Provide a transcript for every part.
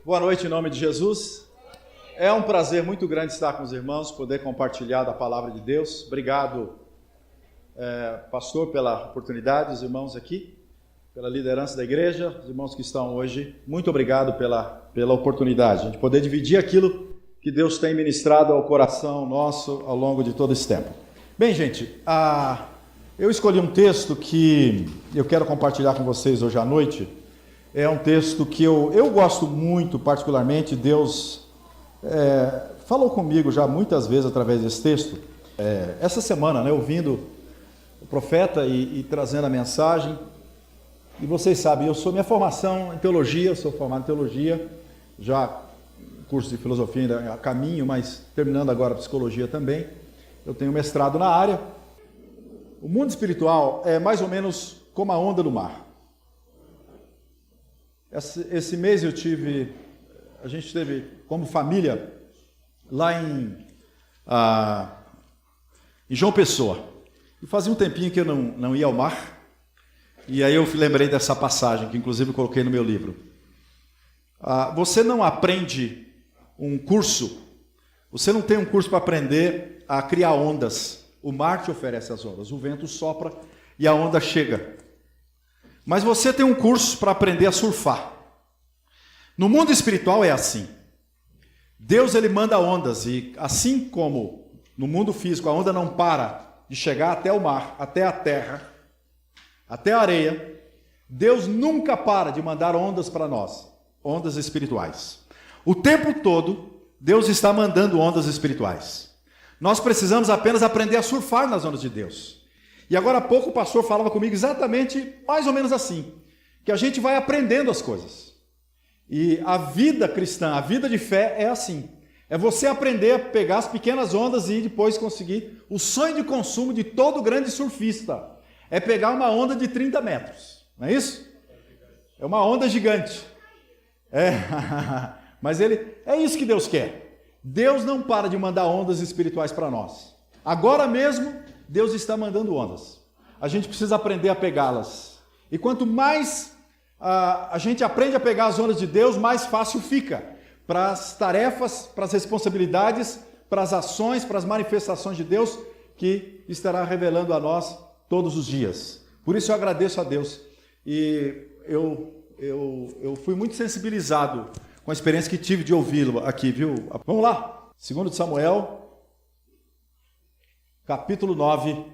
Boa noite em nome de Jesus. É um prazer muito grande estar com os irmãos, poder compartilhar da palavra de Deus. Obrigado, pastor, pela oportunidade, os irmãos aqui, pela liderança da igreja, os irmãos que estão hoje. Muito obrigado pela oportunidade de poder dividir aquilo que Deus tem ministrado ao coração nosso ao longo de todo esse tempo. Bem, gente, eu escolhi um texto que eu quero compartilhar com vocês hoje à noite. É um texto que eu gosto muito, particularmente. Deus falou comigo já muitas vezes através desse texto. Essa semana, ouvindo o profeta e trazendo a mensagem. E vocês sabem, minha formação em teologia, eu sou formado em teologia, já curso de filosofia ainda a caminho, mas terminando agora psicologia também. Eu tenho mestrado na área. O mundo espiritual é mais ou menos como a onda do mar. Esse mês a gente esteve como família lá em João Pessoa. E fazia um tempinho que eu não ia ao mar. E aí eu lembrei dessa passagem, que inclusive eu coloquei no meu livro. Você não aprende um curso, você não tem um curso para aprender a criar ondas. O mar te oferece as ondas, o vento sopra e a onda chega. Mas você tem um curso para aprender a surfar. No mundo espiritual é assim. Deus ele manda ondas e assim como no mundo físico a onda não para de chegar até o mar, até a terra, até a areia, Deus nunca para de mandar ondas para nós, ondas espirituais. O tempo todo Deus está mandando ondas espirituais. Nós precisamos apenas aprender a surfar nas ondas de Deus. E agora há pouco o pastor falava comigo exatamente mais ou menos assim, que a gente vai aprendendo as coisas. E a vida cristã, a vida de fé é assim. É você aprender a pegar as pequenas ondas e depois conseguir o sonho de consumo de todo grande surfista. É pegar uma onda de 30 metros, não é isso? É uma onda gigante. Mas é isso que Deus quer. Deus não para de mandar ondas espirituais para nós. Agora mesmo, Deus está mandando ondas. A gente precisa aprender a pegá-las. E quanto mais a gente aprende a pegar as ondas de Deus, mais fácil fica para as tarefas, para as responsabilidades, para as ações, para as manifestações de Deus que estará revelando a nós todos os dias. Por isso eu agradeço a Deus. E eu fui muito sensibilizado com a experiência que tive de ouvi-lo aqui, viu? Vamos lá. 2 Samuel, capítulo 9,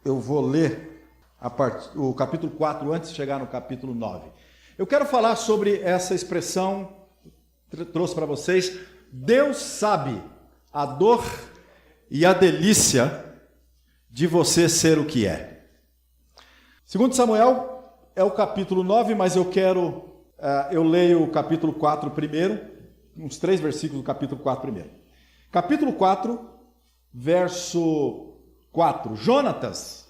eu vou ler o capítulo 4 antes de chegar no capítulo 9. Eu quero falar sobre essa expressão, trouxe para vocês, Deus sabe a dor e a delícia de você ser o que é. 2 Samuel é o capítulo 9, mas eu leio o capítulo 4 primeiro, uns 3 versículos do capítulo 4 primeiro. Capítulo 4, verso 4. Jonatas,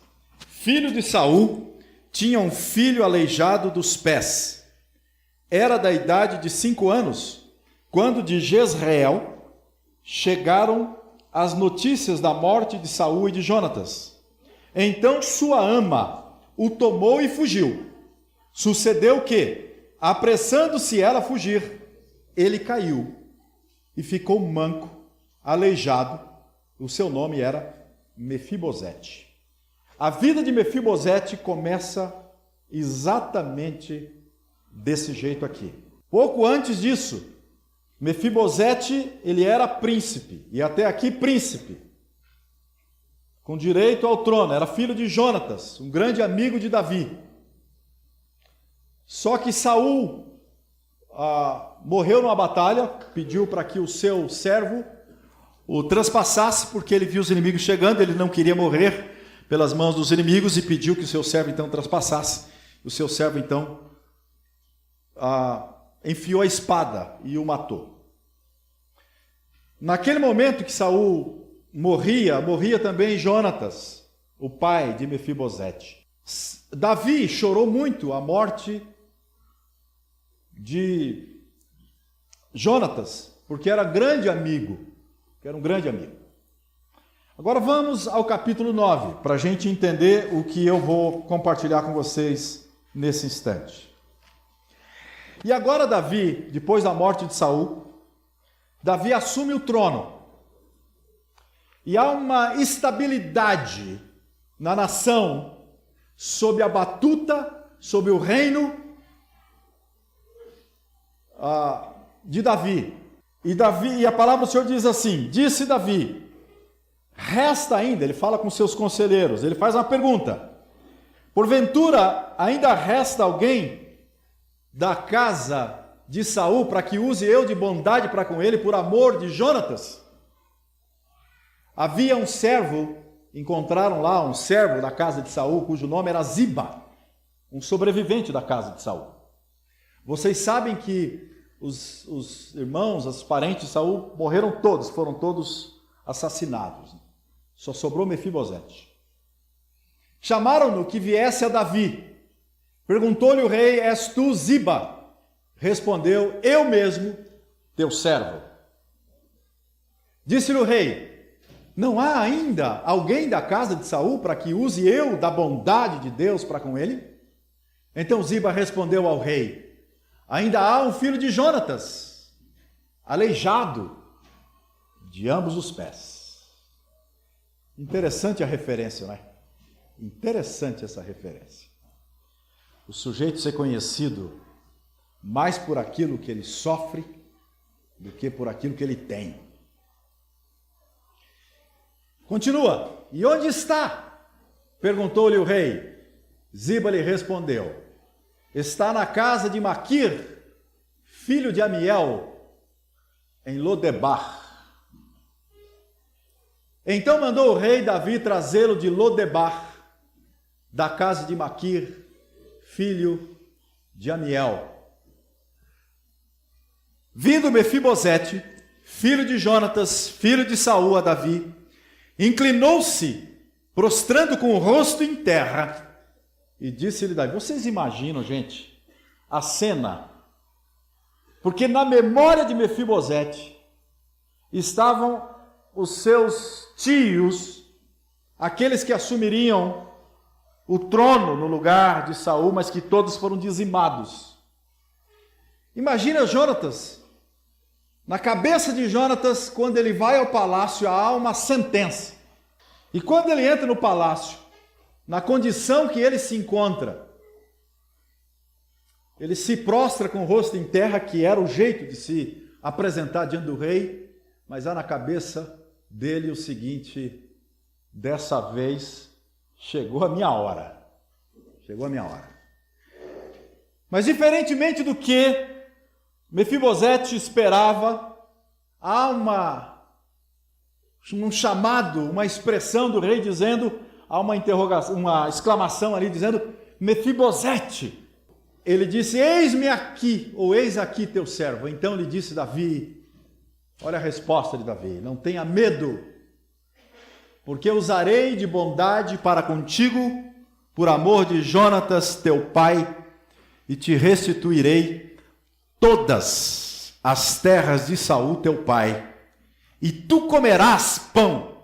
filho de Saul, tinha um filho aleijado dos pés. Era da idade de 5 anos, quando de Jezreel chegaram as notícias da morte de Saul e de Jonatas. Então sua ama o tomou e fugiu. Sucedeu que, apressando-se ela a fugir, ele caiu e ficou manco, aleijado. O seu nome era Mefibosete. A vida de Mefibosete começa exatamente desse jeito aqui. Pouco antes disso, Mefibosete, ele era príncipe, e até aqui príncipe, com direito ao trono, era filho de Jonatas, um grande amigo de Davi. Só que Saul morreu numa batalha, pediu para que o seu servo o transpassasse, porque ele viu os inimigos chegando, ele não queria morrer pelas mãos dos inimigos e pediu que o seu servo então transpassasse. O seu servo então enfiou a espada e o matou. Naquele momento que Saul morria também Jonatas, o pai de Mefibosete. Davi chorou muito a morte de Jonatas, porque era um grande amigo. Agora vamos ao capítulo 9, para a gente entender o que eu vou compartilhar com vocês nesse instante. E agora Davi, depois da morte de Saul, Davi assume o trono. E há uma estabilidade na nação sob a batuta, sob o reino de Davi. E a palavra do Senhor diz assim: disse Davi, resta ainda, ele fala com seus conselheiros, ele faz uma pergunta: porventura ainda resta alguém da casa de Saul para que use eu de bondade para com ele por amor de Jonatas? Havia um servo, encontraram lá um servo da casa de Saul, cujo nome era Ziba, um sobrevivente da casa de Saul. Vocês sabem que os irmãos, os parentes de Saul morreram todos, foram todos assassinados. Só sobrou Mefibosete. Chamaram-no que viesse a Davi. Perguntou-lhe o rei: és tu, Ziba? Respondeu: eu mesmo, teu servo. Disse-lhe o rei: não há ainda alguém da casa de Saul para que use eu da bondade de Deus para com ele? Então Ziba respondeu ao rei: ainda há um filho de Jonatas, aleijado de ambos os pés. Interessante a referência, não é? Interessante essa referência. O sujeito ser conhecido mais por aquilo que ele sofre do que por aquilo que ele tem. Continua. E onde está? Perguntou-lhe o rei. Ziba lhe respondeu: está na casa de Maquir, filho de Amiel, em Lodebar. Então mandou o rei Davi trazê-lo de Lodebar, da casa de Maquir, filho de Amiel. Vindo Mefibosete, filho de Jonatas, filho de Saul, a Davi, inclinou-se, prostrando com o rosto em terra, e disse-lhe Davi: vocês imaginam, gente, a cena? Porque na memória de Mefibosete estavam os seus tios, aqueles que assumiriam o trono no lugar de Saul, mas que todos foram dizimados. Imagina Jonatas. Na cabeça de Jonatas, quando ele vai ao palácio, há uma sentença. E quando ele entra no palácio, na condição que ele se encontra, ele se prostra com o rosto em terra, que era o jeito de se apresentar diante do rei, mas há na cabeça dele o seguinte: dessa vez chegou a minha hora. Chegou a minha hora. Mas diferentemente do que Mefibosete esperava, há um chamado, uma expressão do rei dizendo, há uma interrogação, uma exclamação ali dizendo: Mefibosete. Ele disse: eis-me aqui, ou eis aqui teu servo. Então lhe disse Davi, olha a resposta de Davi: não tenha medo, porque usarei de bondade para contigo, por amor de Jonatas teu pai, e te restituirei todas as terras de Saul teu pai, e tu comerás pão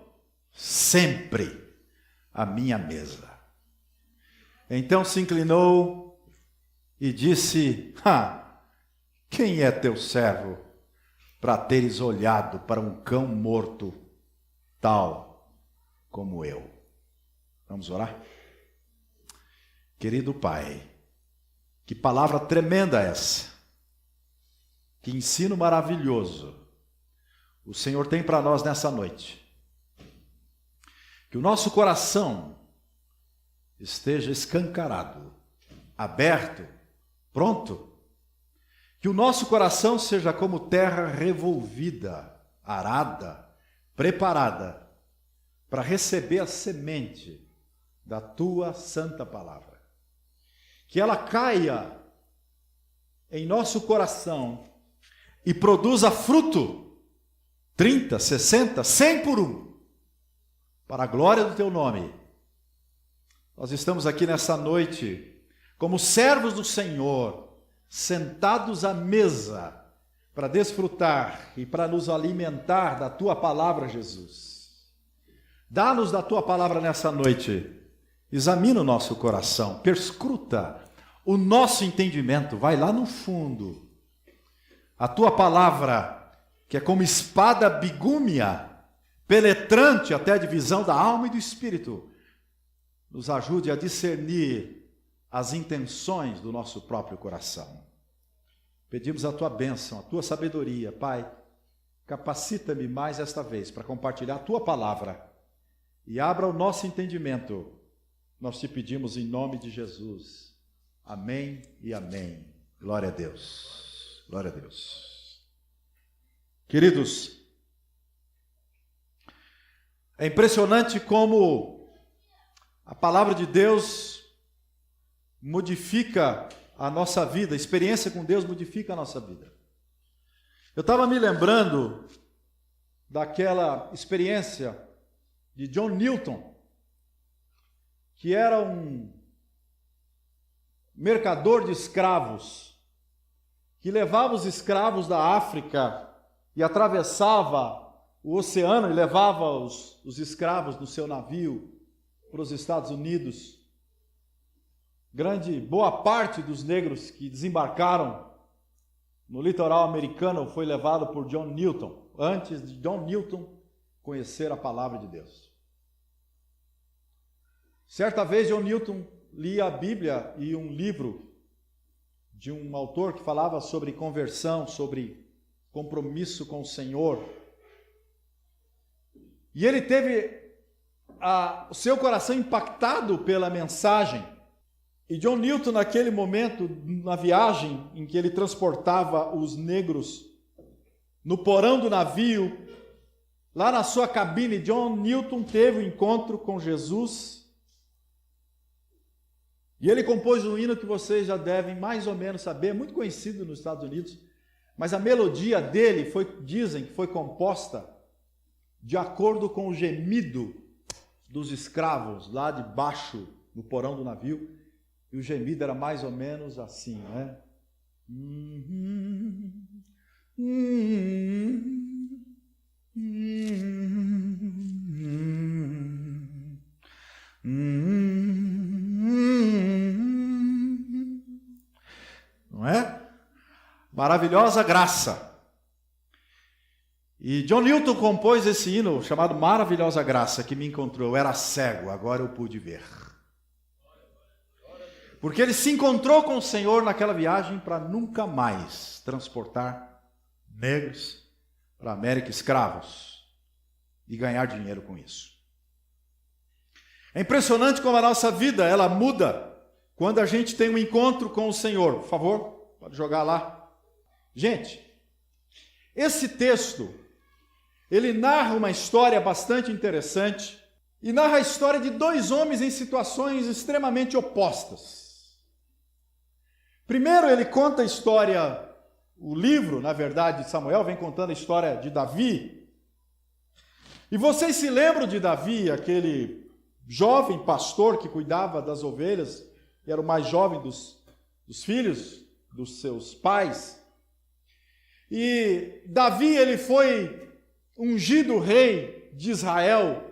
sempre à minha mesa. Então se inclinou e disse: quem é teu servo para teres olhado para um cão morto, tal como eu? Vamos orar? Querido Pai, que palavra tremenda essa, que ensino maravilhoso o Senhor tem para nós nessa noite. Que o nosso coração esteja escancarado, aberto, pronto. Que o nosso coração seja como terra revolvida, arada, preparada para receber a semente da tua santa palavra. Que ela caia em nosso coração e produza fruto, 30, 60, 100 por um, para a glória do teu nome. Nós estamos aqui nessa noite como servos do Senhor, sentados à mesa para desfrutar e para nos alimentar da tua palavra, Jesus. Dá-nos da tua palavra nessa noite. Examina o nosso coração, perscruta o nosso entendimento, vai lá no fundo. A tua palavra, que é como espada bigúmia, penetrante até a divisão da alma e do espírito, nos ajude a discernir as intenções do nosso próprio coração. Pedimos a tua bênção, a tua sabedoria, Pai. Capacita-me mais esta vez para compartilhar a tua palavra e abra o nosso entendimento. Nós te pedimos em nome de Jesus. Amém e amém. Glória a Deus. Glória a Deus. Queridos, é impressionante como a palavra de Deus modifica a nossa vida, a experiência com Deus modifica a nossa vida. Eu estava me lembrando daquela experiência de John Newton, que era um mercador de escravos, que levava os escravos da África e atravessava o oceano e levava os escravos no seu navio para os Estados Unidos. Boa parte dos negros que desembarcaram no litoral americano foi levado por John Newton, antes de John Newton conhecer a palavra de Deus. Certa vez John Newton lia a Bíblia e um livro de um autor que falava sobre conversão, sobre compromisso com o Senhor. E ele teve o seu coração impactado pela mensagem. E John Newton, naquele momento, na viagem em que ele transportava os negros no porão do navio, lá na sua cabine, John Newton teve um encontro com Jesus. E ele compôs um hino que vocês já devem mais ou menos saber, muito conhecido nos Estados Unidos, mas a melodia dele dizem que foi composta de acordo com o gemido dos escravos lá debaixo no porão do navio. E o gemido era mais ou menos assim, né? Não é? Maravilhosa graça. E John Newton compôs esse hino chamado Maravilhosa Graça, que me encontrou. Eu era cego, agora eu pude ver. Porque ele se encontrou com o Senhor naquela viagem para nunca mais transportar negros para a América escravos e ganhar dinheiro com isso. É impressionante como a nossa vida, ela muda quando a gente tem um encontro com o Senhor. Por favor, pode jogar lá. Gente, esse texto, ele narra uma história bastante interessante e narra a história de dois homens em situações extremamente opostas. Primeiro ele conta a história, o livro, na verdade, de Samuel, vem contando a história de Davi. E vocês se lembram de Davi, aquele jovem pastor que cuidava das ovelhas, e era o mais jovem dos filhos dos seus pais. E Davi, ele foi ungido rei de Israel,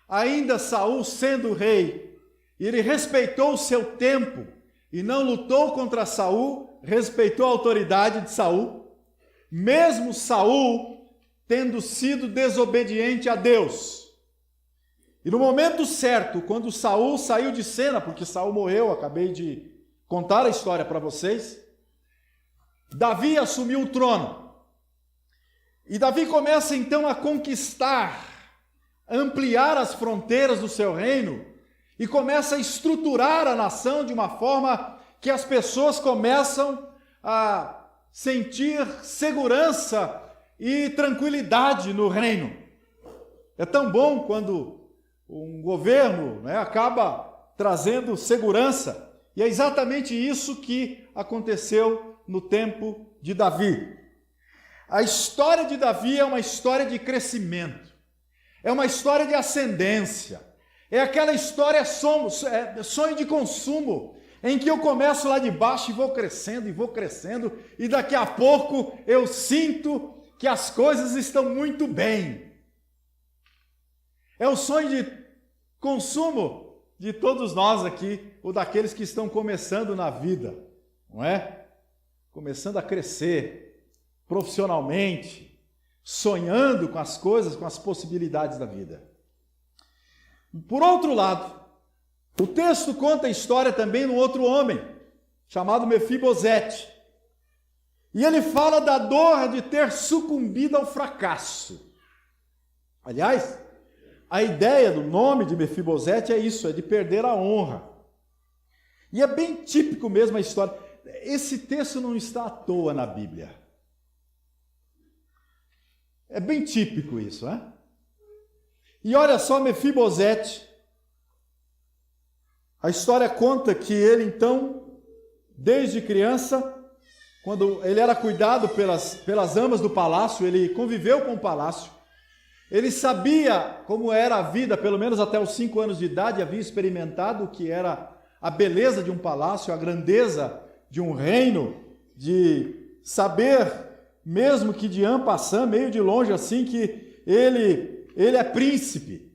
ainda Saul sendo rei, e ele respeitou o seu tempo, e não lutou contra Saul, respeitou a autoridade de Saul, mesmo Saul tendo sido desobediente a Deus. E no momento certo, quando Saul saiu de cena, porque Saul morreu, acabei de contar a história para vocês, Davi assumiu o trono. E Davi começa então a conquistar, ampliar as fronteiras do seu reino, e começa a estruturar a nação de uma forma que as pessoas começam a sentir segurança e tranquilidade no reino. É tão bom quando um governo, acaba trazendo segurança. E é exatamente isso que aconteceu no tempo de Davi. A história de Davi é uma história de crescimento, é uma história de ascendência. É aquela história sonho de consumo, em que eu começo lá de baixo e vou crescendo, e daqui a pouco eu sinto que as coisas estão muito bem. É o sonho de consumo de todos nós aqui o daqueles que estão começando na vida, não é? Começando a crescer profissionalmente, sonhando com as coisas, com as possibilidades da vida. Por outro lado, o texto conta a história também de um outro homem, chamado Mefibosete. E ele fala da dor de ter sucumbido ao fracasso. Aliás, a ideia do nome de Mefibosete é isso, é de perder a honra. E é bem típico mesmo a história. Esse texto não está à toa na Bíblia. É bem típico isso, né? E olha só Mefibosete. A história conta que ele então, desde criança, quando ele era cuidado pelas amas do palácio, ele conviveu com o palácio, ele sabia como era a vida, pelo menos até os 5 anos de idade, havia experimentado o que era a beleza de um palácio, a grandeza de um reino, de saber, mesmo que de en passant, meio de longe assim, que ele é príncipe.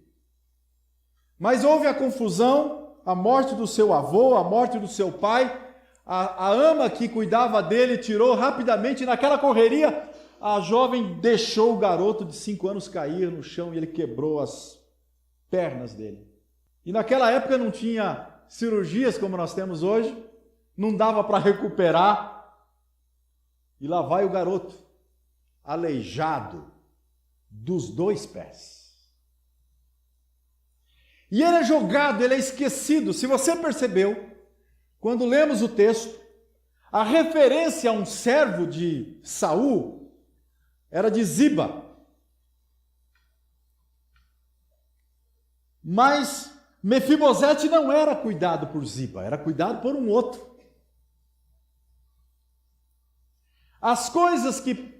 Mas houve a confusão, a morte do seu avô, a morte do seu pai, a ama que cuidava dele tirou rapidamente, e naquela correria, a jovem deixou o garoto de 5 anos cair no chão e ele quebrou as pernas dele. E naquela época não tinha cirurgias como nós temos hoje, não dava para recuperar. E lá vai o garoto, aleijado dos 2 pés. E ele é jogado, ele é esquecido. Se você percebeu, quando lemos o texto, a referência a um servo de Saul era de Ziba. Mas Mefibosete não era cuidado por Ziba, era cuidado por um outro. As coisas que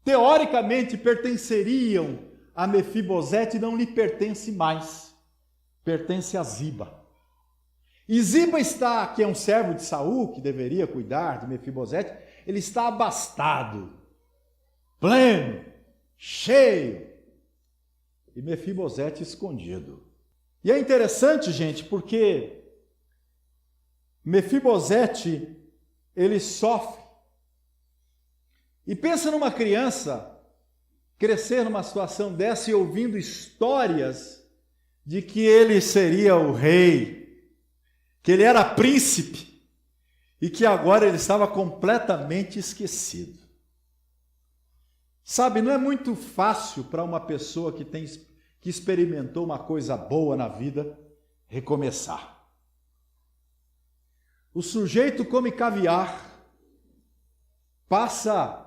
teoricamente pertenceriam a Mefibosete não lhe pertencem mais, pertence a Ziba. E Ziba está, que é um servo de Saul, que deveria cuidar de Mefibosete, ele está abastado, pleno, cheio, e Mefibosete escondido. E é interessante, gente, porque Mefibosete, ele sofre. E pensa numa criança crescer numa situação dessa e ouvindo histórias de que ele seria o rei, que ele era príncipe e que agora ele estava completamente esquecido. Sabe, não é muito fácil para uma pessoa que experimentou uma coisa boa na vida recomeçar. O sujeito come caviar, passa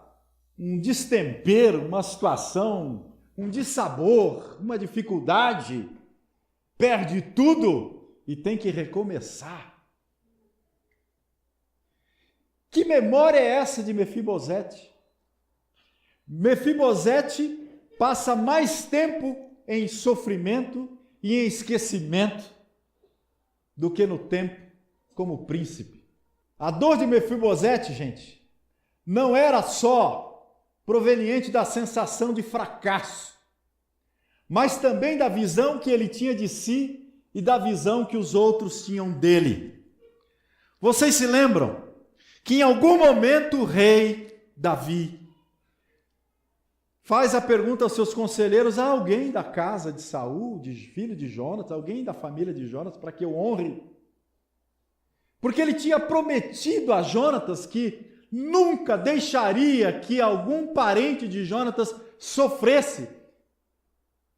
um destempero, uma situação, um dissabor, uma dificuldade, perde tudo e tem que recomeçar. Que memória é essa de Mefibosete? Mefibosete passa mais tempo em sofrimento e em esquecimento do que no tempo como príncipe. A dor de Mefibosete, gente, não era só proveniente da sensação de fracasso, mas também da visão que ele tinha de si e da visão que os outros tinham dele. Vocês se lembram que em algum momento o rei Davi faz a pergunta aos seus conselheiros: há alguém da casa de Saul, de filho de Jonas, alguém da família de Jonas, para que eu honre? Porque ele tinha prometido a Jonatas que nunca deixaria que algum parente de Jonatas sofresse,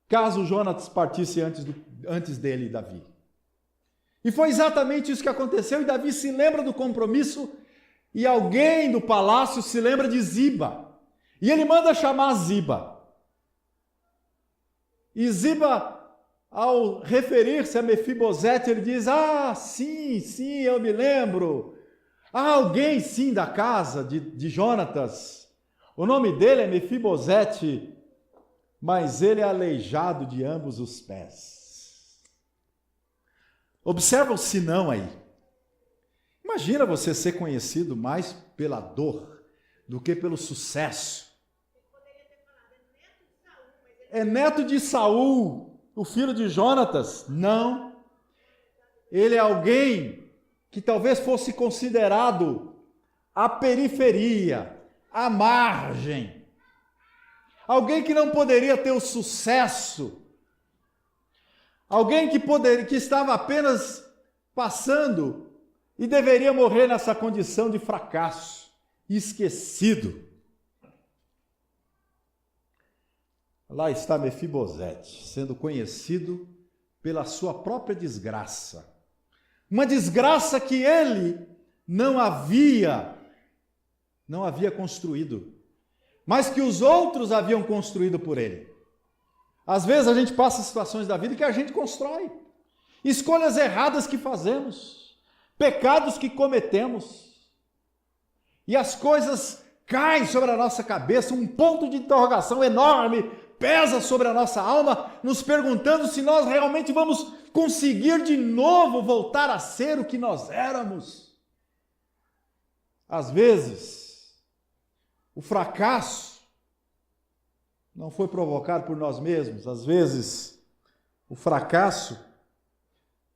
caso Jonatas partisse antes dele, Davi. E foi exatamente isso que aconteceu, e Davi se lembra do compromisso, e alguém do palácio se lembra de Ziba. E ele manda chamar Ziba. E Ziba, ao referir-se a Mefibosete, ele diz: ah, sim, eu me lembro. Há alguém, sim, da casa de Jonatas. O nome dele é Mefibosete, mas ele é aleijado de ambos os pés. Observa o senão aí. Imagina você ser conhecido mais pela dor do que pelo sucesso. É neto de Saul, o filho de Jonatas? Não. ele é alguém que talvez fosse considerado a periferia, a margem. Alguém que não poderia ter o sucesso. Alguém que estava apenas passando e deveria morrer nessa condição de fracasso, esquecido. Lá está Mefibosete, sendo conhecido pela sua própria desgraça. Uma desgraça que ele não havia construído, mas que os outros haviam construído por ele. Às vezes a gente passa situações da vida que a gente constrói. Escolhas erradas que fazemos, pecados que cometemos. E as coisas caem sobre a nossa cabeça, um ponto de interrogação enorme pesa sobre a nossa alma, nos perguntando se nós realmente vamos conseguir de novo voltar a ser o que nós éramos. Às vezes, o fracasso não foi provocado por nós mesmos. Às vezes, o fracasso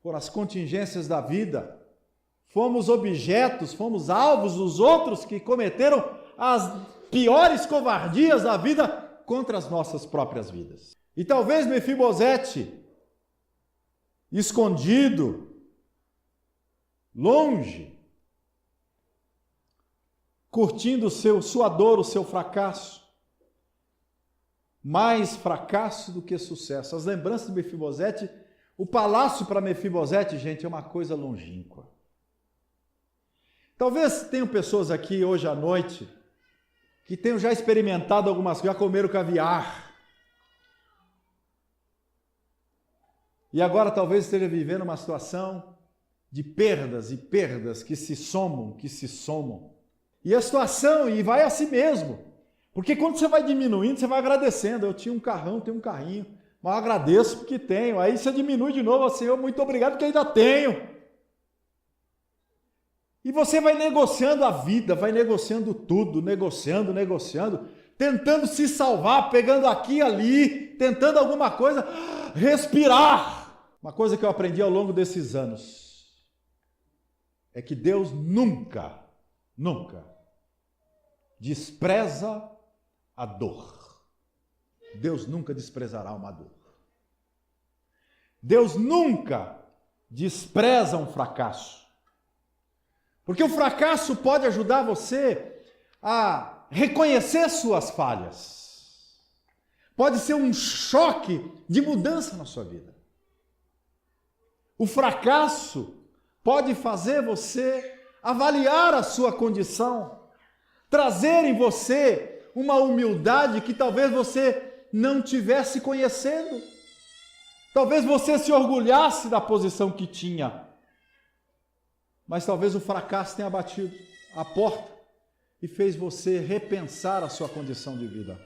foram as contingências da vida. Fomos objetos, fomos alvos dos outros que cometeram as piores covardias da vida contra as nossas próprias vidas. E talvez Mefibosete, escondido, longe, curtindo sua dor, o seu fracasso, mais fracasso do que sucesso. As lembranças de Mefibosete, o palácio para Mefibosete, gente, é uma coisa longínqua. Talvez tenham pessoas aqui hoje à noite que tenham já experimentado algumas coisas, já comeram caviar. E agora talvez esteja vivendo uma situação de perdas e perdas que se somam. E a situação, e vai a si mesmo. Porque quando você vai diminuindo, você vai agradecendo. Eu tinha um carrão, tenho um carrinho, mas eu agradeço porque tenho. Aí você diminui de novo, Senhor, muito obrigado porque ainda tenho. E você vai negociando a vida, vai negociando tudo, negociando, tentando se salvar, pegando aqui e ali, tentando alguma coisa, respirar. Uma coisa que eu aprendi ao longo desses anos é que Deus nunca despreza a dor. Deus nunca desprezará uma dor. Deus nunca despreza um fracasso. Porque o fracasso pode ajudar você a reconhecer suas falhas. Pode ser um choque de mudança na sua vida. O fracasso pode fazer você avaliar a sua condição, trazer em você uma humildade que talvez você não tivesse conhecendo. Talvez você se orgulhasse da posição que tinha. Mas talvez o fracasso tenha batido a porta e fez você repensar a sua condição de vida.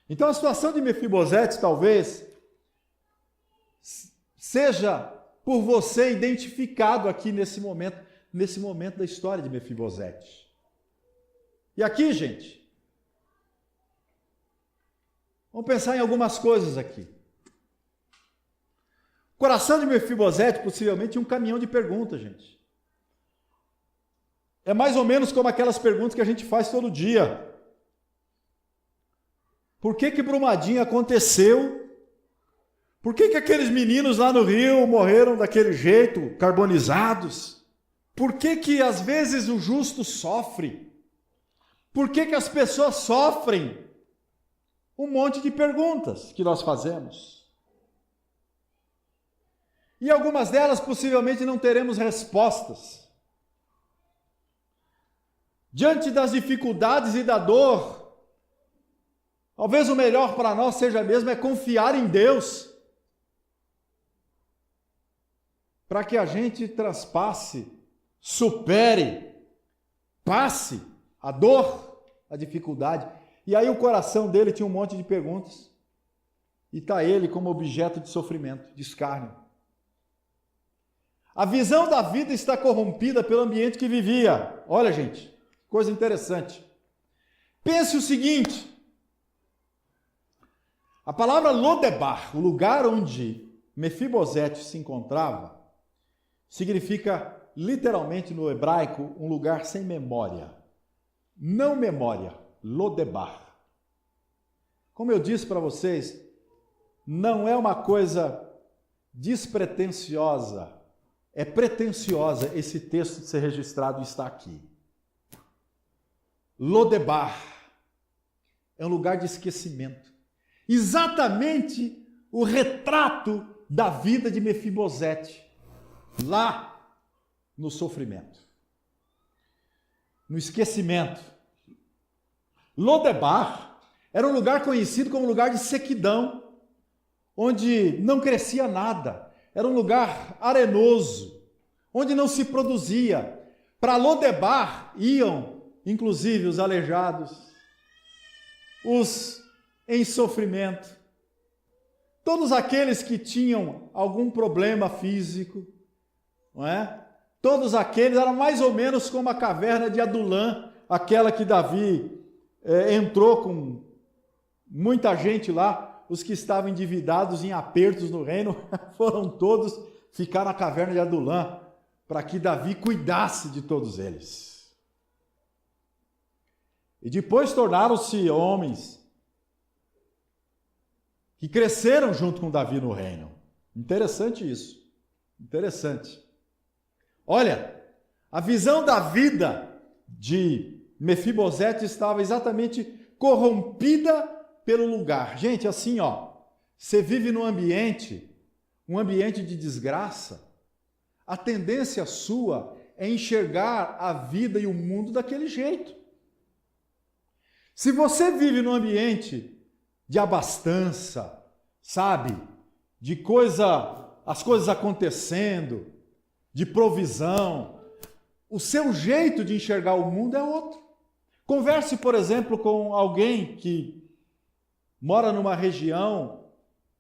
Então a situação de Mefibosete talvez seja por você identificado aqui nesse momento da história de Mefibosete. E aqui, gente, vamos pensar em algumas coisas aqui. O coração de Mefibosete possivelmente é um caminhão de perguntas, gente. É mais ou menos como aquelas perguntas que a gente faz todo dia. Por que Brumadinho aconteceu? Por que aqueles meninos lá no Rio morreram daquele jeito, carbonizados? Por que às vezes o justo sofre? Por que as pessoas sofrem? Um monte de perguntas que nós fazemos. E algumas delas possivelmente não teremos respostas. Diante das dificuldades e da dor, talvez o melhor para nós seja mesmo é confiar em Deus, para que a gente transpasse, supere, passe a dor, a dificuldade. E aí o coração dele tinha um monte de perguntas, e está ele como objeto de sofrimento, de escárnio. A visão da vida está corrompida pelo ambiente que vivia. Olha, gente, coisa interessante. Pense o seguinte: a palavra Lodebar, o lugar onde Mefibosete se encontrava significa literalmente no hebraico um lugar sem memória. Não memória, Lodebar. Como eu disse para vocês, não é uma coisa despretensiosa, é pretensiosa esse texto de ser registrado e está aqui. Lodebar é um lugar de esquecimento. Exatamente o retrato da vida de Mefibosete, lá no sofrimento, no esquecimento. Lodebar era um lugar conhecido como lugar de sequidão, onde não crescia nada. Era um lugar arenoso, onde não se produzia. Para Lodebar iam, inclusive, os aleijados, os em sofrimento, todos aqueles que tinham algum problema físico, não é? Todos aqueles eram mais ou menos como a caverna de Adulã, aquela que Davi entrou com muita gente lá, os que estavam endividados em apertos no reino, foram todos ficar na caverna de Adulã, para que Davi cuidasse de todos eles. E depois tornaram-se homens que cresceram junto com Davi no reino. Interessante isso. Interessante. Olha, a visão da vida de Mefibosete estava exatamente corrompida pelo lugar. Gente, assim, você vive num ambiente, um ambiente de desgraça, a tendência sua é enxergar a vida e o mundo daquele jeito. Se você vive num ambiente de abastança, sabe? As coisas acontecendo, de provisão, o seu jeito de enxergar o mundo é outro. Converse, por exemplo, com alguém que mora numa região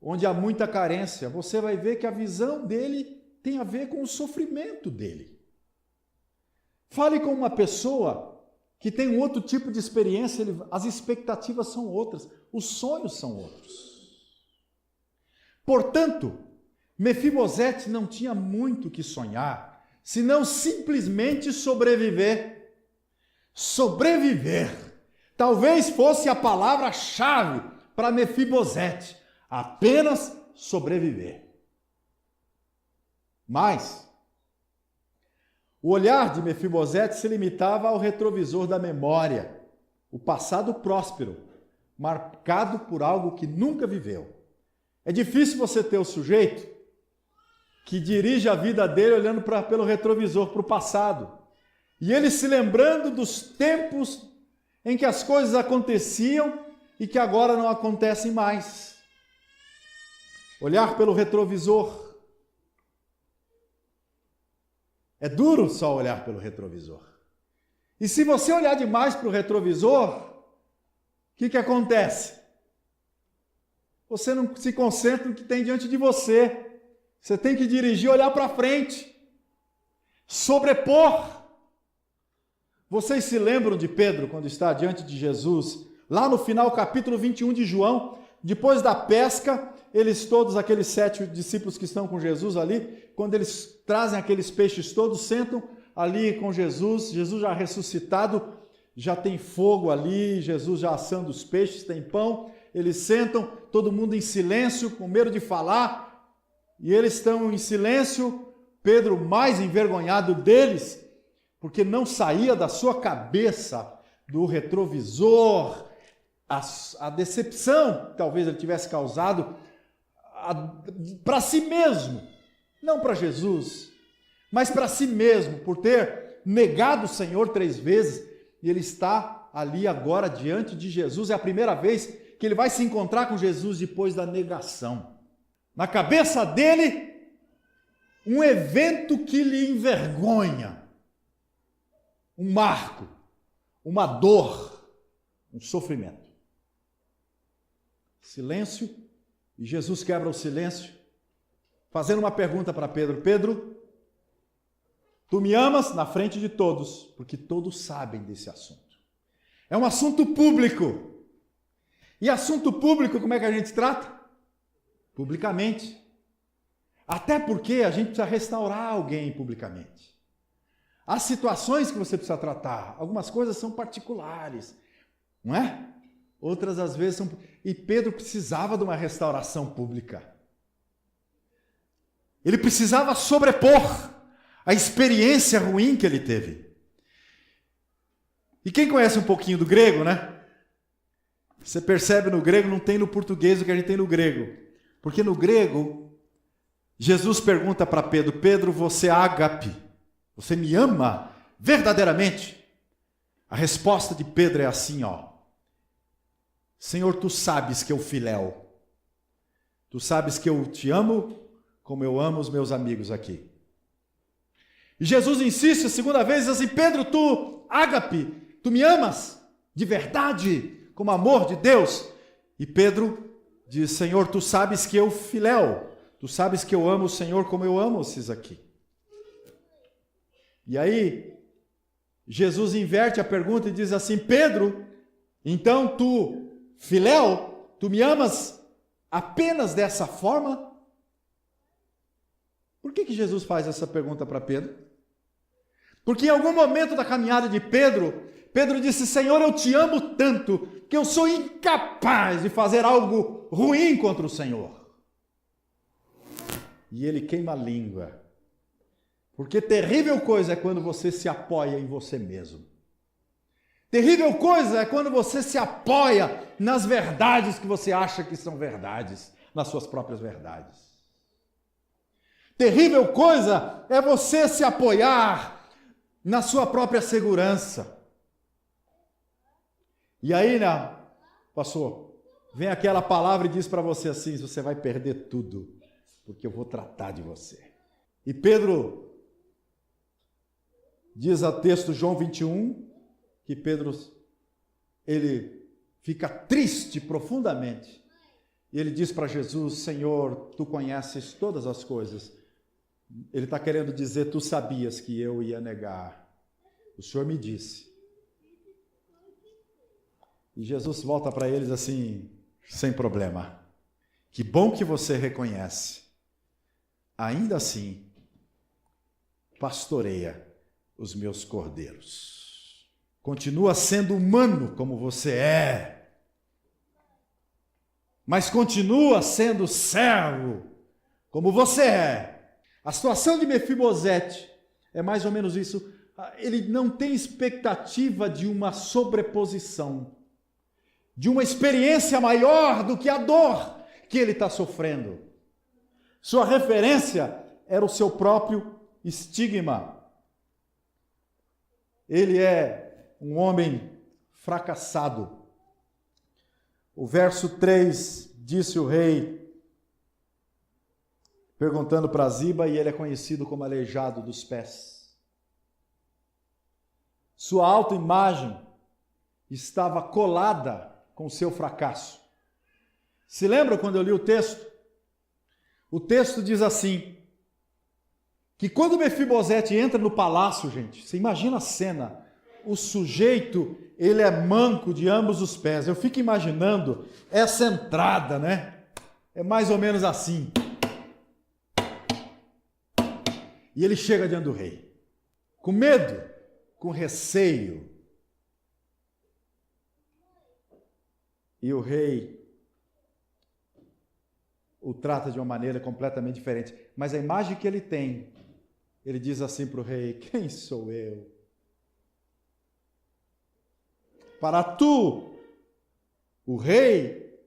onde há muita carência. Você vai ver que a visão dele tem a ver com o sofrimento dele. Fale com uma pessoa que tem um outro tipo de experiência, as expectativas são outras, os sonhos são outros. Portanto, Mefibosete não tinha muito o que sonhar, senão simplesmente sobreviver. Sobreviver. Talvez fosse a palavra-chave para Mefibosete, apenas sobreviver. Mas o olhar de Mefibosete se limitava ao retrovisor da memória, o passado próspero, marcado por algo que nunca viveu. É difícil você ter o sujeito que dirige a vida dele olhando pelo retrovisor, para o passado, e ele se lembrando dos tempos em que as coisas aconteciam e que agora não acontecem mais. Olhar pelo retrovisor. É duro só olhar pelo retrovisor. E se você olhar demais para o retrovisor, o que acontece? Você não se concentra no que tem diante de você. Você tem que dirigir, olhar para frente. Sobrepor. Vocês se lembram de Pedro, quando está diante de Jesus, lá no final, capítulo 21 de João, depois da pesca, eles todos, aqueles 7 discípulos que estão com Jesus ali, quando eles trazem aqueles peixes todos, sentam ali com Jesus, Jesus já ressuscitado, já tem fogo ali, Jesus já assando os peixes, tem pão, eles sentam, todo mundo em silêncio, com medo de falar, e eles estão em silêncio, Pedro mais envergonhado deles, porque não saía da sua cabeça, do retrovisor, a decepção que talvez ele tivesse causado para si mesmo, não para Jesus, mas para si mesmo, por ter negado o Senhor 3 vezes, e ele está ali agora diante de Jesus, é a primeira vez que ele vai se encontrar com Jesus depois da negação. Na cabeça dele, um evento que lhe envergonha, um marco, uma dor, um sofrimento. Silêncio, e Jesus quebra o silêncio, fazendo uma pergunta para Pedro. Pedro, tu me amas na frente de todos, porque todos sabem desse assunto. É um assunto público. E assunto público, como é que a gente trata? Publicamente. Até porque a gente precisa restaurar alguém publicamente. Há situações que você precisa tratar. Algumas coisas são particulares, não é? Outras às vezes são... E Pedro precisava de uma restauração pública. Ele precisava sobrepor a experiência ruim que ele teve. E quem conhece um pouquinho do grego, né? Você percebe no grego, não tem no português o que a gente tem no grego. Porque no grego, Jesus pergunta para Pedro, Pedro, você é ágape, você me ama verdadeiramente? A resposta de Pedro é assim, ó. Senhor, tu sabes que eu filéu. Tu sabes que eu te amo como eu amo os meus amigos aqui. E Jesus insiste a segunda vez, diz assim, Pedro, tu, ágape, tu me amas de verdade, como amor de Deus? E Pedro diz, Senhor, tu sabes que eu filéu. Tu sabes que eu amo o Senhor como eu amo esses aqui. E aí, Jesus inverte a pergunta e diz assim, Pedro, então tu, filéu, tu me amas apenas dessa forma? Por que Jesus faz essa pergunta para Pedro? Porque em algum momento da caminhada de Pedro, Pedro disse, Senhor, eu te amo tanto que eu sou incapaz de fazer algo ruim contra o Senhor. E ele queima a língua. Porque terrível coisa é quando você se apoia em você mesmo. Terrível coisa é quando você se apoia nas verdades que você acha que são verdades, nas suas próprias verdades. Terrível coisa é você se apoiar na sua própria segurança. E aí, né, pastor, vem aquela palavra e diz para você assim, você vai perder tudo, porque eu vou tratar de você. E Pedro diz ao texto João 21, que Pedro, ele fica triste profundamente. E ele diz para Jesus, Senhor, tu conheces todas as coisas. Ele está querendo dizer, tu sabias que eu ia negar. O Senhor me disse. E Jesus volta para eles assim, sem problema. Que bom que você reconhece. Ainda assim, pastoreia os meus cordeiros. Continua sendo humano como você é. Mas continua sendo servo como você é. A situação de Mefibosete é mais ou menos isso. Ele não tem expectativa de uma sobreposição, de uma experiência maior do que a dor que ele está sofrendo. Sua referência era o seu próprio estigma. Ele é um homem fracassado. O verso 3, disse o rei, perguntando para Ziba, e ele é conhecido como aleijado dos pés. Sua autoimagem estava colada com seu fracasso. Se lembra quando eu li o texto? O texto diz assim, que quando Mefibosete entra no palácio, gente, você imagina a cena, o sujeito, ele é manco de ambos os pés. Eu fico imaginando essa entrada, né? É mais ou menos assim. E ele chega diante do rei, com medo, com receio. E o rei o trata de uma maneira completamente diferente. Mas a imagem que ele tem, ele diz assim para o rei, quem sou eu? Para tu, o rei,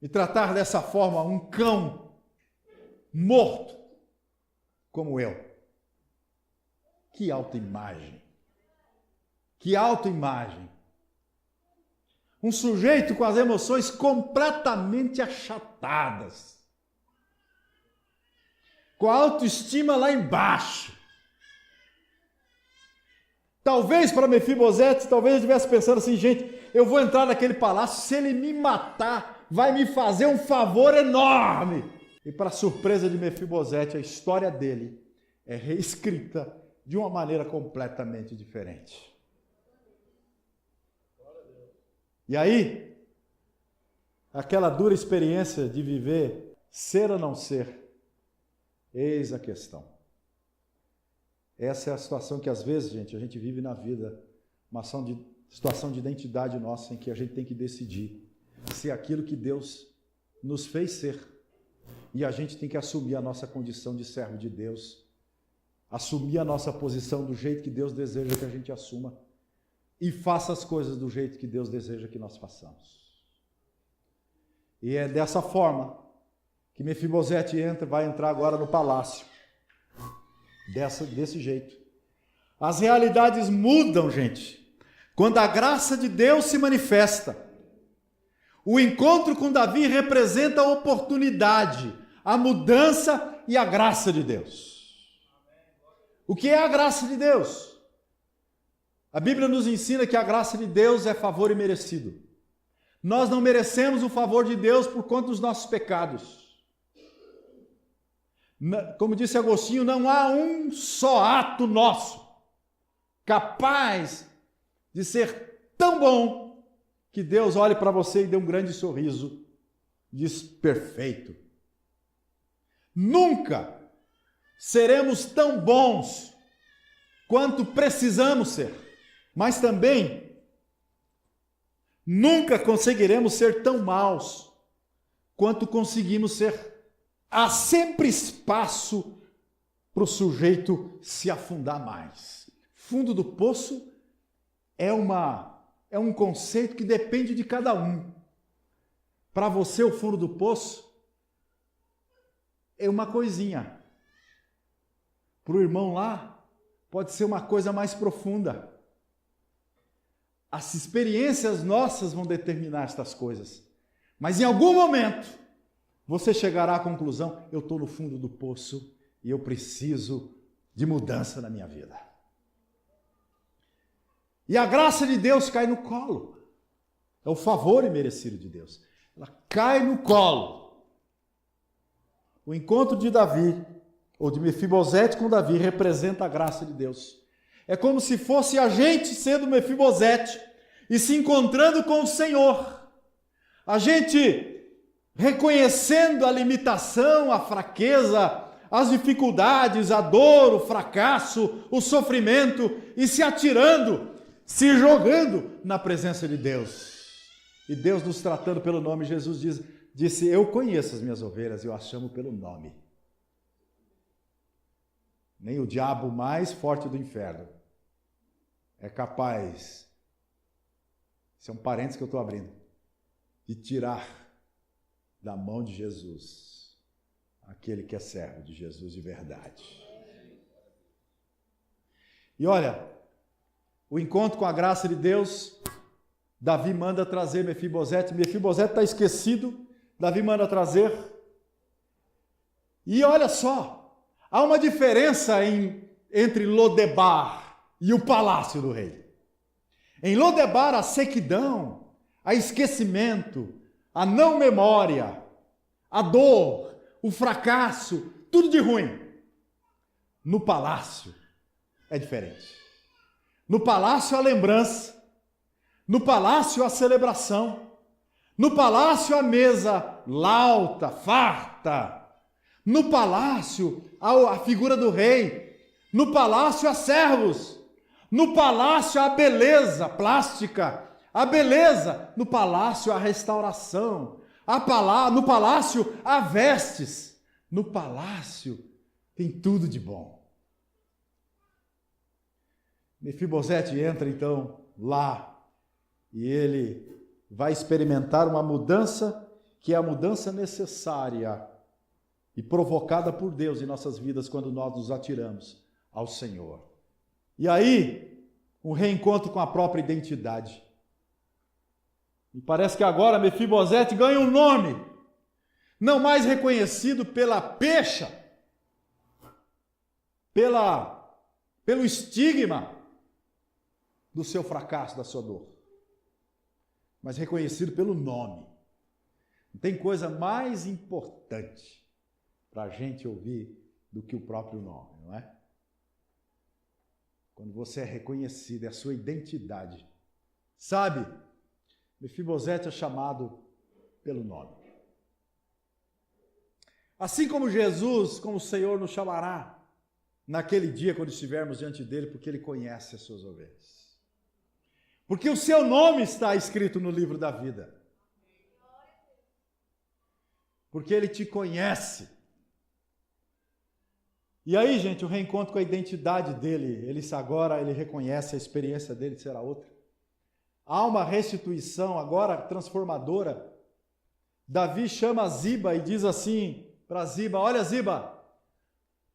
me tratar dessa forma, um cão morto, como eu. Que autoimagem. Que autoimagem. Um sujeito com as emoções completamente achatadas. Com a autoestima lá embaixo. Talvez para Mefibosete, talvez ele estivesse pensando assim, gente, eu vou entrar naquele palácio, se ele me matar, vai me fazer um favor enorme. E para surpresa de Mefibosete, a história dele é reescrita de uma maneira completamente diferente. E aí, aquela dura experiência de viver Ser ou não ser? Eis a questão. Essa é a situação que às vezes, gente, a gente vive na vida, uma situação de identidade nossa em que a gente tem que decidir se é aquilo que Deus nos fez ser. E a gente tem que assumir a nossa condição de servo de Deus, assumir a nossa posição do jeito que Deus deseja que a gente assuma e faça as coisas do jeito que Deus deseja que nós façamos. E é dessa forma que Mefibosete vai entrar agora no palácio. Desse jeito. As realidades mudam, gente, quando a graça de Deus se manifesta. O encontro com Davi representa a oportunidade, a mudança e a graça de Deus. O que é a graça de Deus? A Bíblia nos ensina que a graça de Deus é favor imerecido. Nós não merecemos o favor de Deus por conta dos nossos pecados. Como disse Agostinho, não há um só ato nosso capaz de ser tão bom que Deus olhe para você e dê um grande sorriso e diz: perfeito. Nunca seremos tão bons quanto precisamos ser, mas também nunca conseguiremos ser tão maus quanto conseguimos ser. Há sempre espaço para o sujeito se afundar mais. Fundo do poço é um conceito que depende de cada um. Para você, o fundo do poço é uma coisinha. Para o irmão lá, pode ser uma coisa mais profunda. As experiências nossas vão determinar estas coisas. Mas em algum momento, você chegará à conclusão: eu estou no fundo do poço e eu preciso de mudança na minha vida. E a graça de Deus cai no colo. É o favor imerecido de Deus. Ela cai no colo. O encontro de Davi, ou de Mefibosete com Davi, representa a graça de Deus. É como se fosse a gente sendo Mefibosete e se encontrando com o Senhor. A gente reconhecendo a limitação, a fraqueza, as dificuldades, a dor, o fracasso, o sofrimento e se atirando, se jogando na presença de Deus. E Deus nos tratando pelo nome. Jesus disse: eu conheço as minhas ovelhas e eu as chamo pelo nome. Nem o diabo mais forte do inferno é capaz, isso é um parênteses que eu estou abrindo, de tirar da mão de Jesus aquele que é servo de Jesus de verdade. E olha, o encontro com a graça de Deus, Davi manda trazer Mefibosete. Mefibosete está esquecido, Davi manda trazer. E olha só, há uma diferença entre Lodebar e o palácio do rei. Em Lodebar, a sequidão, a esquecimento, a não memória, a dor, o fracasso, tudo de ruim. No palácio é diferente. No palácio a lembrança, no palácio a celebração, no palácio a mesa lauta, farta, no palácio a figura do rei, no palácio há servos, no palácio há beleza plástica, a beleza, no palácio há restauração, no palácio há vestes, no palácio tem tudo de bom. Mefibosete entra então lá e ele vai experimentar uma mudança que é a mudança necessária e provocada por Deus em nossas vidas quando nós nos atiramos ao Senhor. E aí, um reencontro com a própria identidade. E parece que agora Mefibosete ganha um nome, não mais reconhecido pela pecha, pelo estigma do seu fracasso, da sua dor, mas reconhecido pelo nome. Não tem coisa mais importante para a gente ouvir do que o próprio nome, não é? Quando você é reconhecido, é a sua identidade. Sabe, Mefibosete é chamado pelo nome. Assim como Jesus, como o Senhor nos chamará naquele dia quando estivermos diante dele, porque ele conhece as suas ovelhas. Porque o seu nome está escrito no livro da vida. Porque ele te conhece. E aí, gente, o reencontro com a identidade dele, ele reconhece a experiência dele será outra. Há uma restituição agora transformadora. Davi chama Ziba e diz assim para Ziba: olha, Ziba,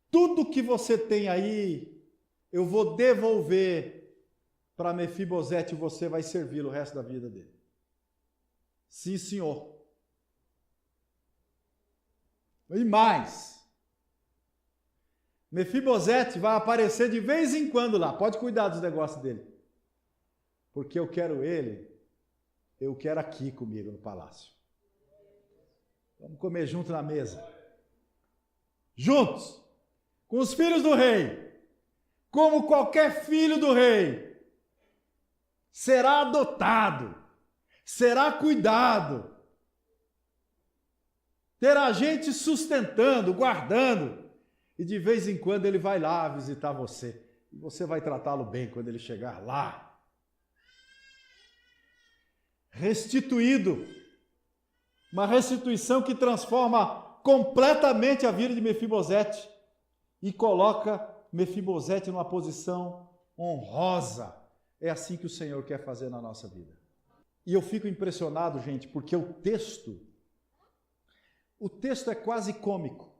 tudo que você tem aí, eu vou devolver para Mefibosete e você vai servir o resto da vida dele. Sim, senhor. E mais, Mefibosete vai aparecer de vez em quando lá, pode cuidar dos negócios dele, porque eu quero aqui comigo no palácio. Vamos comer junto na mesa. Juntos, com os filhos do rei, como qualquer filho do rei, será adotado, será cuidado, terá gente sustentando, guardando, e de vez em quando ele vai lá visitar você, e você vai tratá-lo bem quando ele chegar lá. Restituído, uma restituição que transforma completamente a vida de Mefibosete e coloca Mefibosete numa posição honrosa. É assim que o Senhor quer fazer na nossa vida. E eu fico impressionado, gente, porque o texto é quase cômico.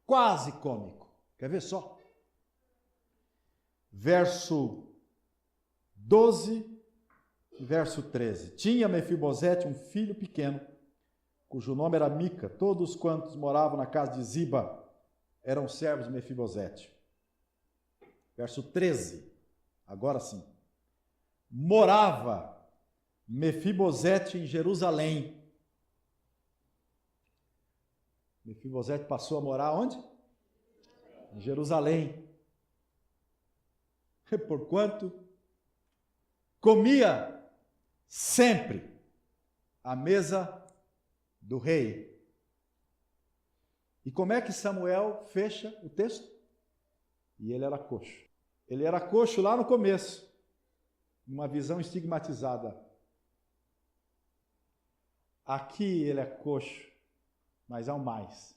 Quase cômico. Quer ver só? Verso 12 e verso 13. Tinha Mefibosete um filho pequeno, cujo nome era Mica. Todos quantos moravam na casa de Ziba eram servos de Mefibosete. Verso 13. Agora sim. Morava Mefibosete em Jerusalém. Mefibosete passou a morar onde? Em Jerusalém. Porquanto comia sempre à mesa do rei. E como é que Samuel fecha o texto? E ele era coxo. Ele era coxo lá no começo, numa visão estigmatizada. Aqui ele é coxo, mas há um mais.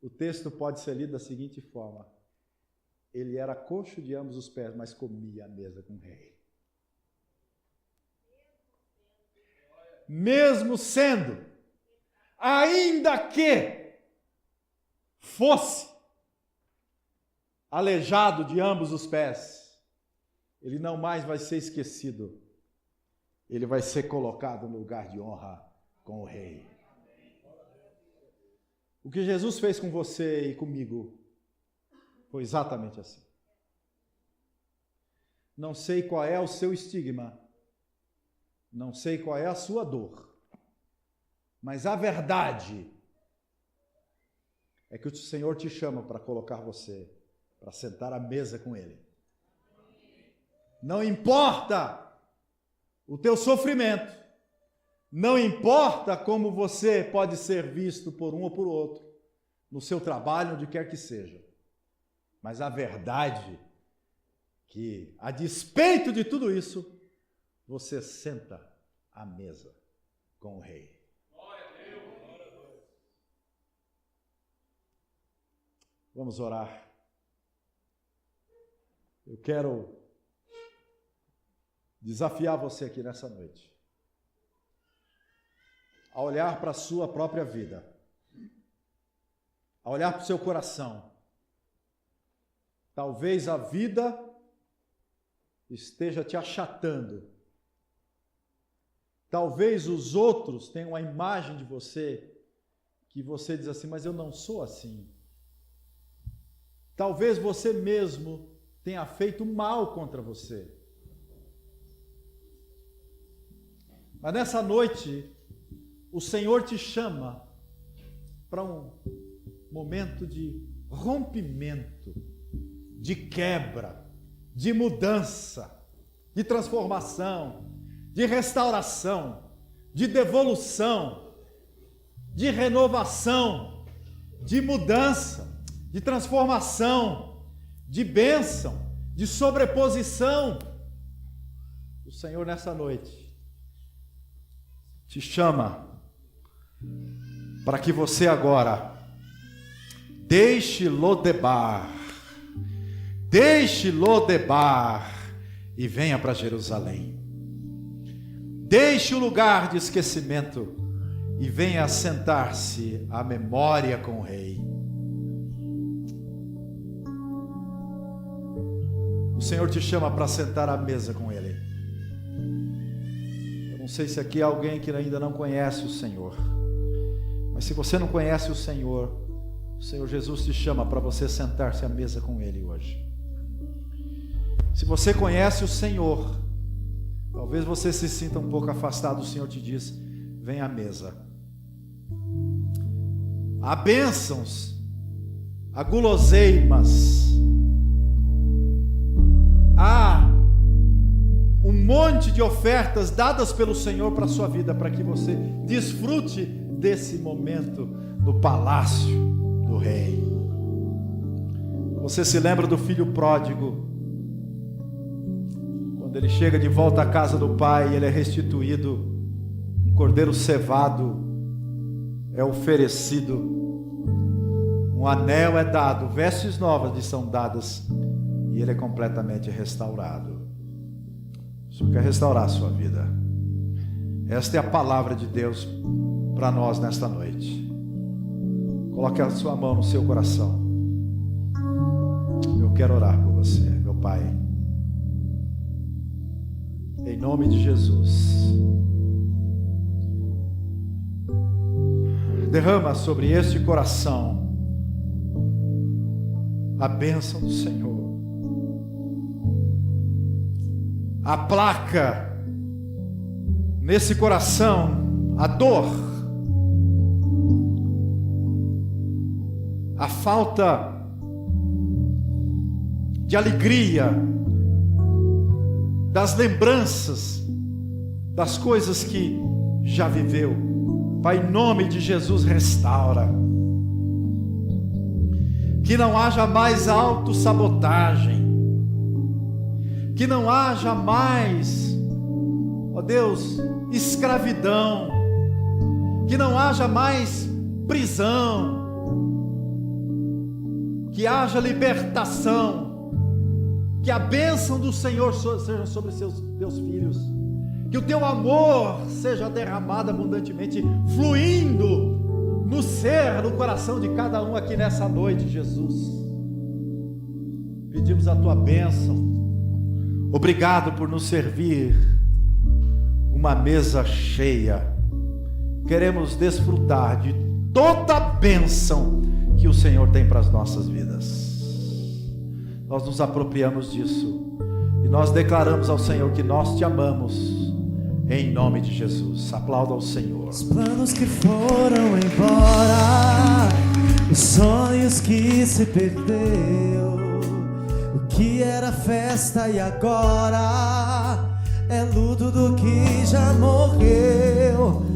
O texto pode ser lido da seguinte forma: ele era coxo de ambos os pés, mas comia à mesa com o rei. Mesmo sendo, ainda que fosse aleijado de ambos os pés, ele não mais vai ser esquecido. Ele vai ser colocado no lugar de honra com o rei. O que Jesus fez com você e comigo foi exatamente assim. Não sei qual é o seu estigma, não sei qual é a sua dor, mas a verdade é que o Senhor te chama para colocar você, para sentar à mesa com Ele. Não importa o teu sofrimento, não importa como você pode ser visto por um ou por outro, no seu trabalho, onde quer que seja, mas a verdade é que, a despeito de tudo isso, você senta à mesa com o rei. Vamos orar. Eu quero desafiar você aqui nessa noite a olhar para a sua própria vida, a olhar para o seu coração. Talvez a vida esteja te achatando. Talvez os outros tenham a imagem de você que você diz assim, mas eu não sou assim. Talvez você mesmo tenha feito mal contra você. Mas nessa noite, o Senhor te chama para um momento de rompimento, de quebra, de mudança, de transformação, de restauração, de devolução. de renovação, de mudança, de transformação, de bênção, de sobreposição. O Senhor nessa noite te chama para que você agora deixe Lodebar e venha para Jerusalém. Deixe o lugar de esquecimento e venha sentar-se à memória com o Rei. O Senhor te chama para sentar à mesa com Ele. Eu não sei se aqui há alguém que ainda não conhece o Senhor, mas se você não conhece o Senhor Jesus te chama para você sentar-se à mesa com Ele hoje. Se você conhece o Senhor, talvez você se sinta um pouco afastado, o Senhor te diz: vem à mesa. Há bênçãos, há guloseimas, há um monte de ofertas dadas pelo Senhor para a sua vida, para que você desfrute desse momento no palácio do Rei. Você se lembra do filho pródigo? Quando ele chega de volta à casa do pai, ele é restituído, um cordeiro cevado é oferecido, um anel é dado, vestes novas lhe são dadas, e ele é completamente restaurado. O Senhor quer restaurar a sua vida. Esta é a palavra de Deus para nós nesta noite. Coloque a sua mão no seu coração. Eu quero orar por você, meu Pai. Em nome de Jesus, derrama sobre este coração a bênção do Senhor. Aplaca nesse coração a dor, a falta de alegria, das lembranças, das coisas que já viveu. Pai, em nome de Jesus, restaura. Que não haja mais autossabotagem, que não haja mais, ó Deus, escravidão, que não haja mais prisão, que haja libertação, que a bênção do Senhor seja sobre teus filhos, que o teu amor seja derramado abundantemente, fluindo no ser, no coração de cada um aqui nessa noite, Jesus. Pedimos a tua bênção. Obrigado por nos servir uma mesa cheia. Queremos desfrutar de toda a bênção que o Senhor tem para as nossas vidas. Nós nos apropriamos disso e nós declaramos ao Senhor que nós te amamos, em nome de Jesus. Aplauda ao Senhor. Os planos que foram embora, os sonhos que se perdeu, o que era festa e agora é luto do que já morreu.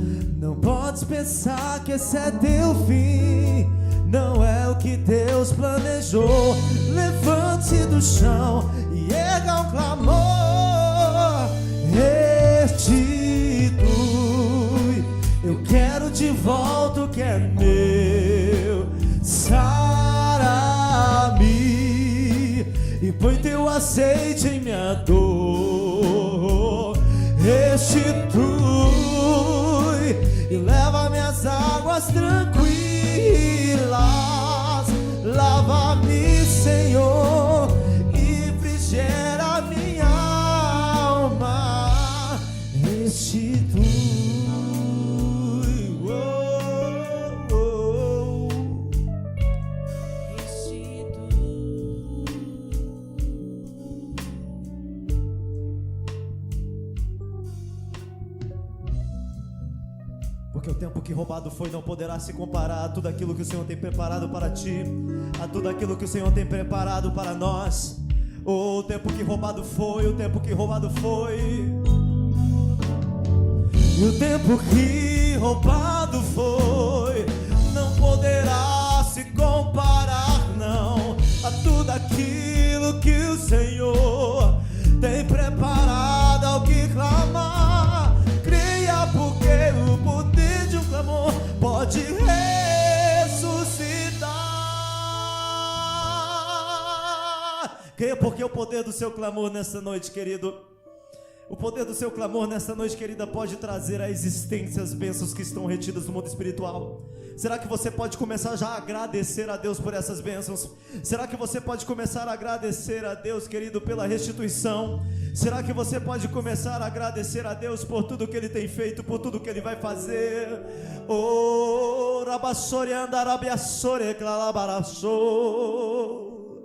Não podes pensar que esse é teu fim, não é o que Deus planejou. Levante-se do chão e erga um clamor. Restitui, eu quero de volta o que é meu. Sara-me e põe teu azeite em minha dor. Restitui e leva minhas águas tranquilas. Lava-me, Senhor, e refrigera minha alma. Restitui, porque o tempo que roubado foi não poderá se comparar a tudo aquilo que o Senhor tem preparado para ti, a tudo aquilo que o Senhor tem preparado para nós. O tempo que roubado foi, o tempo que roubado foi, e o tempo que roubado foi poderá se comparar, não, a tudo aquilo que o Senhor tem preparado ao que clamar. Creia, porque o poder de um clamor pode ressuscitar. Creia, porque o poder do seu clamor nessa noite, querido, o poder do seu clamor nessa noite, querida, pode trazer à existência as bênçãos que estão retidas no mundo espiritual. Será que você pode começar já a agradecer a Deus por essas bênçãos? Será que você pode começar a agradecer a Deus, querido, pela restituição? Será que você pode começar a agradecer a Deus por tudo que Ele tem feito, por tudo que Ele vai fazer? Oh, rabassore andarabiassore clalabarasou.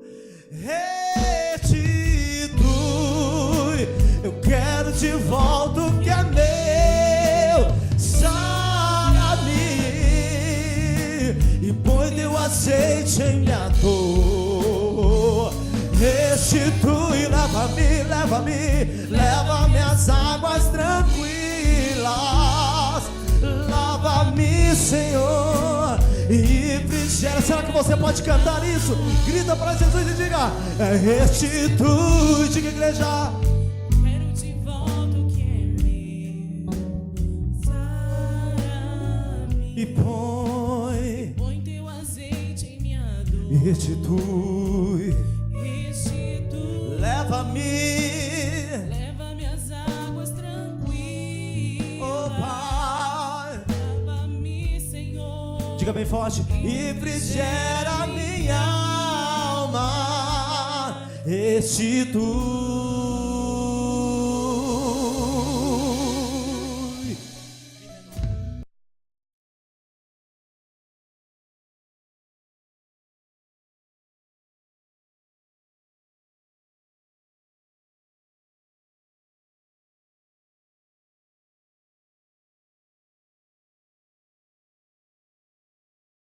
Restitui, eu quero de volta o que é meu. Sara-me e põe teu azeite em minha dor. Restitui, leva-me, leva-me, leva-me às águas tranquilas. Lava-me, Senhor, e refrigera. Será que você pode cantar isso? Grita para Jesus e diga: restitui. Diga, igreja. Quero de volta o que é meu. Sara-me E põe teu azeite em minha dor. e restitui. Restitui, Leva-me às águas tranquilas. Oh Pai, Lava-me, Senhor. diga bem forte: e refrigera minha alma. Restitui.